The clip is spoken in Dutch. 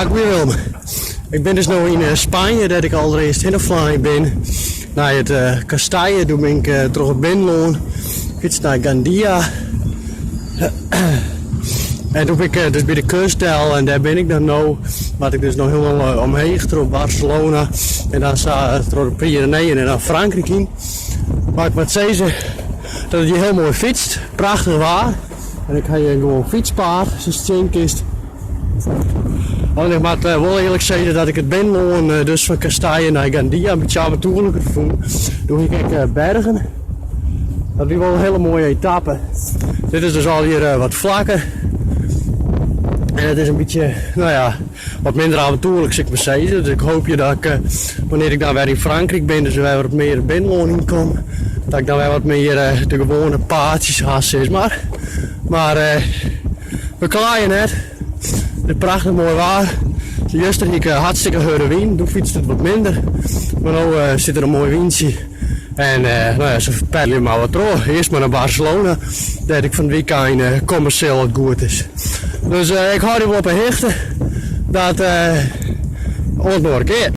ik weer wel. Ik ben dus nu in Spanje, dat ik al eerst heen ben. Naar het Castilla, toen ben ik terug op Benloon. Fiets naar Gandia. En toen ben ik dus bij de kustdel en daar ben ik dan nou. Wat ik dus nog helemaal omheen door Barcelona. En dan door de Pyreneeën en dan Frankrijk in. Maar ik moet zeggen dat het hier heel mooi fietst. Prachtig waar. En ik ga hier gewoon fietspaard, zoals het kist. En ik moet wel eerlijk zeggen dat ik het Benloon, dus van Castilla naar Gandia, een beetje avontuurlijker vond. Doe ik bergen. Dat is wel een hele mooie etappe. Dit is dus al hier wat vlakker. En het is een beetje, nou ja, wat minder avontuurlijk, zeg maar zeggen. Dus ik hoop je dat ik, wanneer ik dan weer in Frankrijk ben, dus weer wat meer Benloon in kom, dat ik dan weer wat meer de gewone paardjes ga, zeg maar. Maar we klaaien net. Het is prachtig mooi waar. Gisteren ging ik hartstikke heuren wien, toen fietste het wat minder. Maar nu zit er een mooi windje. En nou ja, ze vertellen maar wat terug. Eerst maar naar Barcelona, dat ik van het weekend commercieel wat goed is. Dus ik hou er wel op een hechten. Dat ons nog een keer.